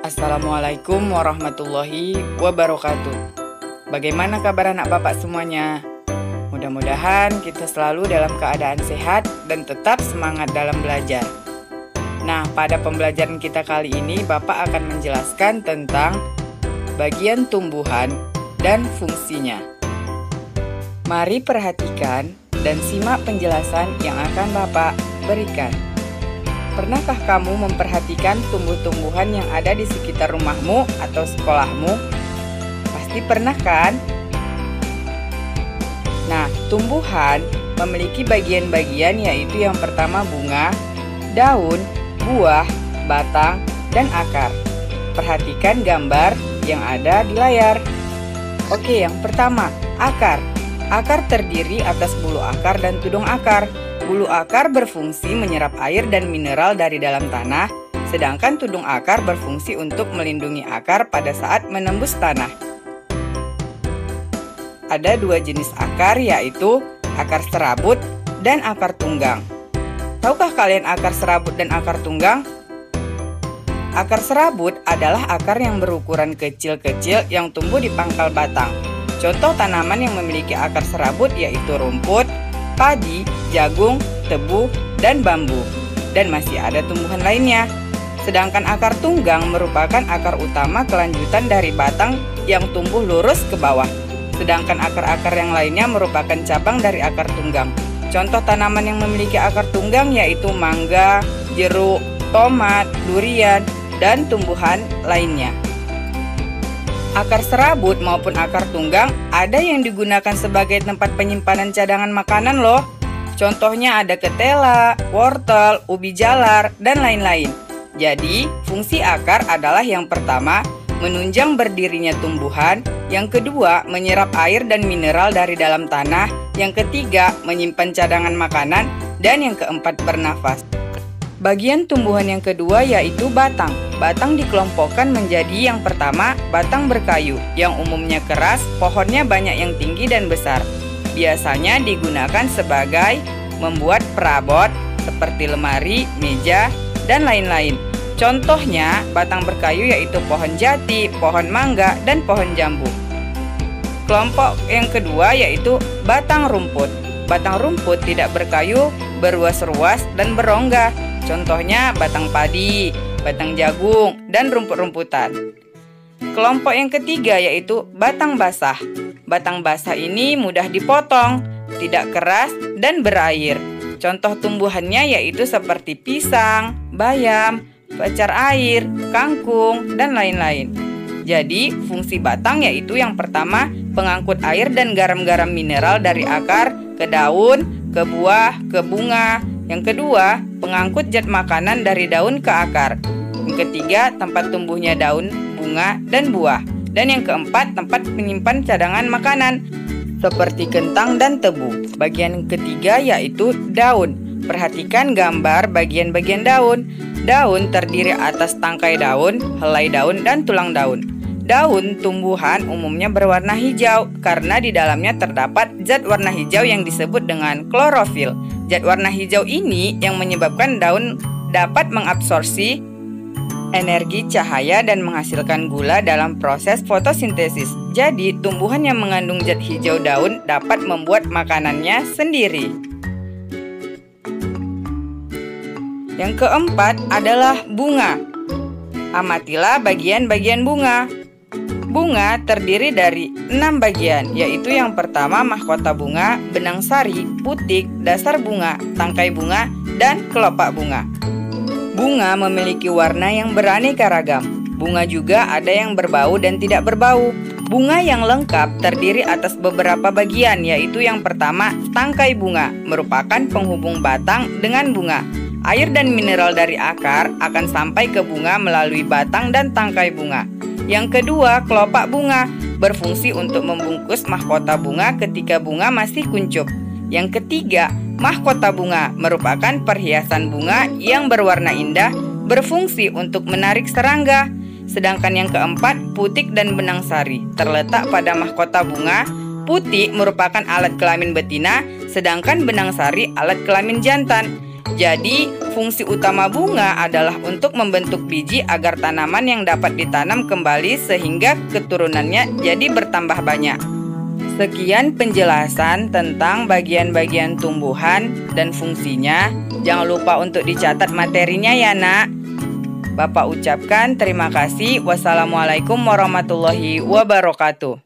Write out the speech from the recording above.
Assalamualaikum warahmatullahi wabarakatuh. Bagaimana kabar anak bapak semuanya? Mudah-mudahan kita selalu dalam keadaan sehat dan tetap semangat dalam belajar. Nah, pada pembelajaran kita kali ini bapak akan menjelaskan tentang bagian tumbuhan dan fungsinya. Mari perhatikan dan simak penjelasan yang akan bapak berikan. Pernahkah kamu memperhatikan tumbuh-tumbuhan yang ada di sekitar rumahmu atau sekolahmu? Pasti pernah kan? Nah, tumbuhan memiliki bagian-bagian yaitu yang pertama bunga, daun, buah, batang, dan akar. Perhatikan gambar yang ada di layar. Oke, yang pertama, akar. Akar terdiri atas bulu akar dan tudung akar. Bulu akar berfungsi menyerap air dan mineral dari dalam tanah, sedangkan tudung akar berfungsi untuk melindungi akar pada saat menembus tanah. Ada dua jenis akar, yaitu akar serabut dan akar tunggang. Tahukah kalian akar serabut dan akar tunggang? Akar serabut adalah akar yang berukuran kecil-kecil yang tumbuh di pangkal batang. Contoh tanaman yang memiliki akar serabut yaitu rumput, padi, jagung, tebu, dan bambu. Dan masih ada tumbuhan lainnya. Sedangkan akar tunggang merupakan akar utama kelanjutan dari batang yang tumbuh lurus ke bawah. Sedangkan akar-akar yang lainnya merupakan cabang dari akar tunggang. Contoh tanaman yang memiliki akar tunggang yaitu mangga, jeruk, tomat, durian, dan tumbuhan lainnya. Akar serabut maupun akar tunggang ada yang digunakan sebagai tempat penyimpanan cadangan makanan loh. Contohnya ada ketela, wortel, ubi jalar, dan lain-lain. Jadi, fungsi akar adalah yang pertama, menunjang berdirinya tumbuhan. Yang kedua, menyerap air dan mineral dari dalam tanah. Yang ketiga, menyimpan cadangan makanan. Dan yang keempat, bernafas. Bagian tumbuhan yang kedua yaitu batang. Batang dikelompokkan menjadi yang pertama, batang berkayu, yang umumnya keras, pohonnya banyak yang tinggi dan besar. Biasanya digunakan sebagai membuat perabot seperti lemari, meja, dan lain-lain. Contohnya, batang berkayu yaitu pohon jati, pohon mangga, dan pohon jambu. Kelompok yang kedua yaitu batang rumput. Batang rumput tidak berkayu, berruas-ruas, dan berongga. Contohnya batang padi, batang jagung, dan rumput-rumputan. Kelompok yang ketiga yaitu batang basah. Batang basah ini mudah dipotong, tidak keras, dan berair. Contoh tumbuhannya yaitu seperti pisang, bayam, pacar air, kangkung, dan lain-lain. Jadi, fungsi batang yaitu yang pertama, pengangkut air dan garam-garam mineral dari akar ke daun, ke buah, ke bunga. Yang kedua, pengangkut zat makanan dari daun ke akar. Yang ketiga, tempat tumbuhnya daun, bunga, dan buah. Dan yang keempat, tempat menyimpan cadangan makanan seperti kentang dan tebu. Bagian ketiga yaitu daun. Perhatikan gambar bagian-bagian daun. Daun terdiri atas tangkai daun, helai daun, dan tulang daun. Daun tumbuhan umumnya berwarna hijau karena di dalamnya terdapat zat warna hijau yang disebut dengan klorofil. Zat warna hijau ini yang menyebabkan daun dapat mengabsorpsi energi cahaya dan menghasilkan gula dalam proses fotosintesis. Jadi, tumbuhan yang mengandung zat hijau daun dapat membuat makanannya sendiri. Yang keempat adalah bunga. Amatilah bagian-bagian bunga. Bunga terdiri dari 6 bagian, yaitu yang pertama mahkota bunga, benang sari, putik, dasar bunga, tangkai bunga, dan kelopak bunga. Bunga memiliki warna yang beraneka ragam. Bunga juga ada yang berbau dan tidak berbau. Bunga yang lengkap terdiri atas beberapa bagian, yaitu yang pertama tangkai bunga, merupakan penghubung batang dengan bunga. Air dan mineral dari akar akan sampai ke bunga melalui batang dan tangkai bunga. Yang kedua, kelopak bunga berfungsi untuk membungkus mahkota bunga ketika bunga masih kuncup. Yang ketiga, mahkota bunga merupakan perhiasan bunga yang berwarna indah, berfungsi untuk menarik serangga. Sedangkan yang keempat, putik dan benang sari terletak pada mahkota bunga. Putik merupakan alat kelamin betina, sedangkan benang sari alat kelamin jantan. Jadi, fungsi utama bunga adalah untuk membentuk biji agar tanaman yang dapat ditanam kembali sehingga keturunannya jadi bertambah banyak. Sekian penjelasan tentang bagian-bagian tumbuhan dan fungsinya. Jangan lupa untuk dicatat materinya ya, Nak. Bapak ucapkan terima kasih. Wassalamualaikum warahmatullahi wabarakatuh.